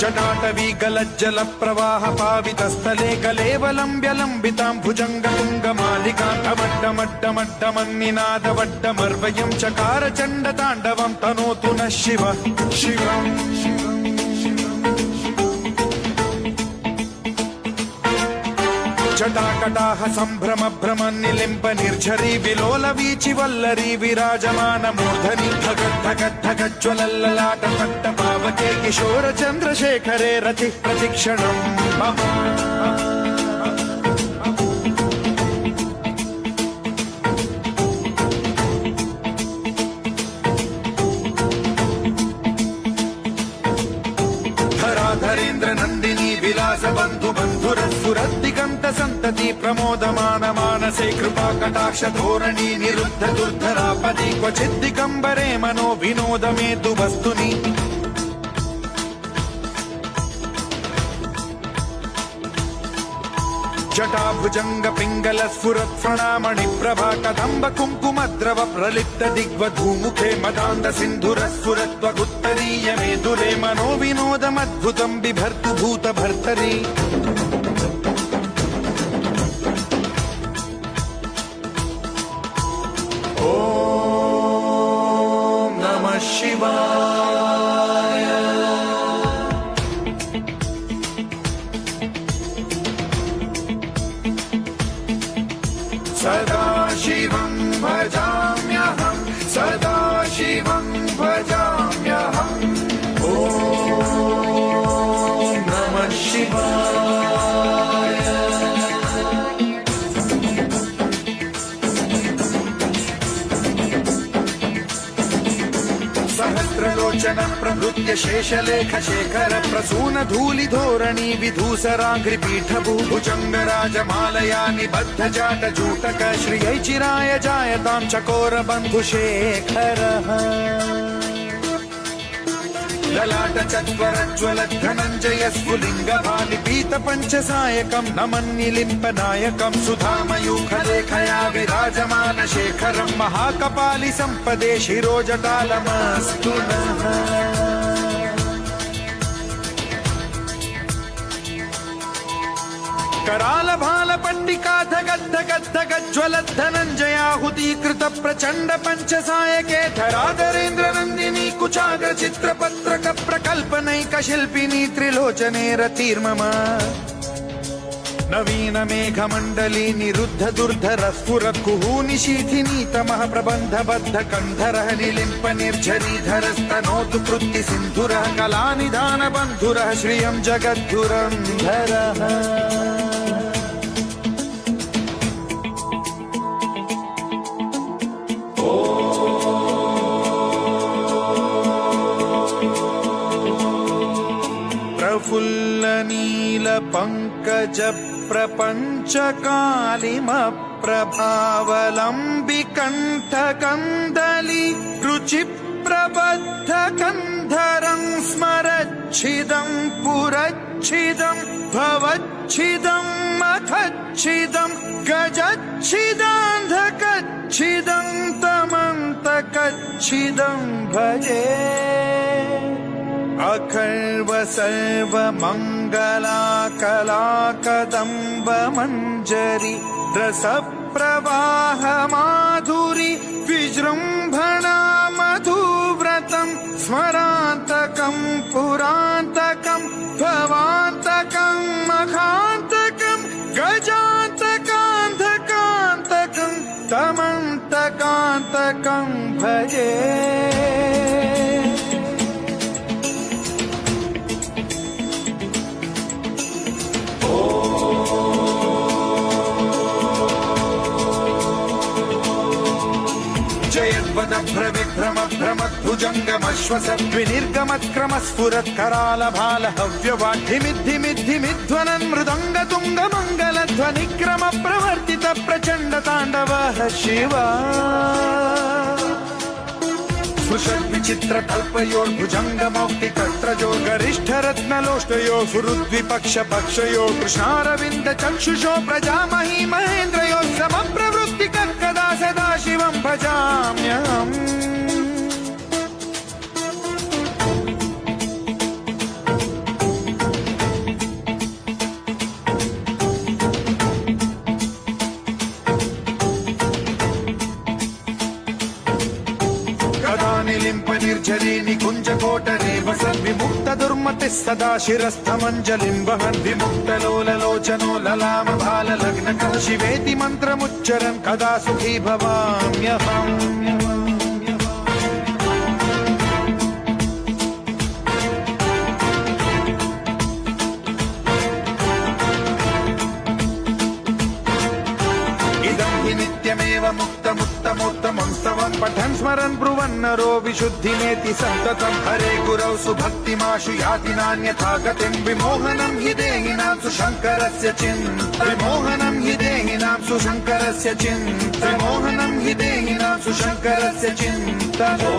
जटाटवी गलज्जल प्रवाह पावितस्थले कलेवलम्ब्य लम्बितां भुजङ्गतुङ्गमालिकान्तमड्डमड्डमड्डमन्निनादवड्डमर्वयं चकार चण्डताण्डवं तनोतु नः शिव शिवम् जटाकटाह सम्भ्रम भ्रमन्निलिम्प निर्झरी विलोल वीचि वल्लरी विराजमान मूर्धनि धगद्धगद्धगज्ज्वलल्ललाट पट्ट पावके किशोर चन्द्रशेखरे रति प्रतिक्षणम् मम धराधरेन्द्र नन्दिनी विलास बन्धु बन्धुरस्फुरद्दिगन्त सन्तति प्रमोदमान मानसे कृपा कटाक्ष धोरणी निरुद्ध दुर्धरापदि क्वचिद्दिगम्बरे मनो विनोद मेतु वस्तुनि जटाभुजंग पिंगल स्फुरत् प्रणामणि प्रभा कदम्ब कुङ्कुमद्रव प्रलिप्त दिग्वधूमुखे मदान्ध सिन्धुर स्फुरत्वगुत्तरीय मेदुरे मनो विनोदमद्भुतं बिभर्तु भूत भर्तरि ॐ नमः शिवाय सदा शिवं भजाम्यहं सदा शिवं भजाम्यहम् ॐ नमः शिवाय सहस्रलोचन प्रभृत्य शेषलेख शेखर प्रसून धूलि धोरणी विधूसराङ्घ्रिपीठ भुजंग राजमालया निबद्ध जाट जूटक श्रियै चिराय जायतां चकोर बन्धुशेखरः ललाट चत्वरज्वल धनञ्जय स्फुलिङ्ग भालिपीत पञ्चसायकं नमन्निलिम्प नायकं सुधामयूखलेखया विराजमान शेखरं महाकपालि सम्पदे शिरोजटालमस्तु नः कराल भाल पट्टिका धगद्धगद्धगज्ज्वलद्धनञ्जयाहुतीकृत प्रचण्ड पञ्चसायके धराधरेन्द्र नन्दिनी कुचाग्र चित्रपत्रक प्रकल्पनैक शिल्पिनी त्रिलोचने रतिर्मम नवीन मेघमण्डली निरुद्ध दुर्धर स्फुरत् कुहूनिशीथिनी तमः प्रबन्धबद्ध कन्धरः निलिम्प निर्झरीधरस्तनोतु कृत्ति सिन्धुरः कलानिधान बन्धुरः श्रियं जगद्धुरन्धरः प्रफुल्ल नील पंकज प्रपंच कालिम प्रभावलंबिकंठ कंदली रुचि प्रबद्ध कंधरं स्मरच्छिदं पुरच्छिदं भवच्छिदं मखच्छिदं गजच्छिदान्धकच्छिदं तमन्तकच्छिदं भजे अखर्व सर्व मंगला कला कदम्ब मंजरी रस प्रवाह माधुरी विजृंभणा मधुव्रतं स्मरान्तकं पुरान्तकं भवान्तकं मखान्तकं गजान्तकान्धकान्तकं तमन्तकान्तकं भजे भ्रविभ्रम भ्रमद्भुजङ्गमश्वसद्विनिर्गमत्क्रम स्फुरत् कराल भाल हव्यवाढ्यमिद्धिमिद्धिमिध्वनन् मृदङ्ग तुङ्ग मङ्गलध्वनिक्रम प्रवर्तित प्रचण्ड ताण्डवः शिवा स्पृशद्विचित्र कल्पयोर्भुजङ्ग मौक्तिकर्त्रजो गरिष्ठ रत्नलोष्टयो फुरुद्विपक्ष पक्षयो कृष्णारविन्द चक्षुषो प्रजामही महेन्द्रयो समप्रवृत्ति कदा सदा शिवं भजाम्यहम् निकुञ्जकोटरे वसन् विमुक्त दुर्मतिः सदा शिरस्थमञ्जलिं वहन् विमुक्तलोललोचनो ललाम भाललग्नकः शिवेति मन्त्रमुच्चरन् कदा सुखी भवाम्यहम् नित्यमेव मुक्तमुत्तमोत्तमं स्तवं पठन् स्मरन् ब्रुवन्नरो विशुद्धिमेति सन्ततं हरे गुरौ सुभक्तिमाशु याति नान्यथा गतिं विमोहनं हि देहिनां सुशङ्करस्य विमोहनं हि देहिनां सुशङ्करस्य विमोहनं हि देहिनां सुशङ्करस्य चिन्तनो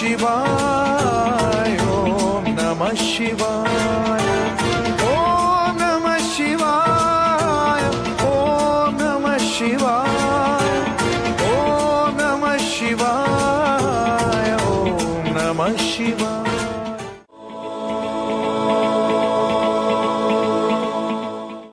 शिवाय ओम नमः शिवाय ओम नमः शिवाय ओम नमः शिवाय ओम नमः शिवाय ओम नमः शिवाय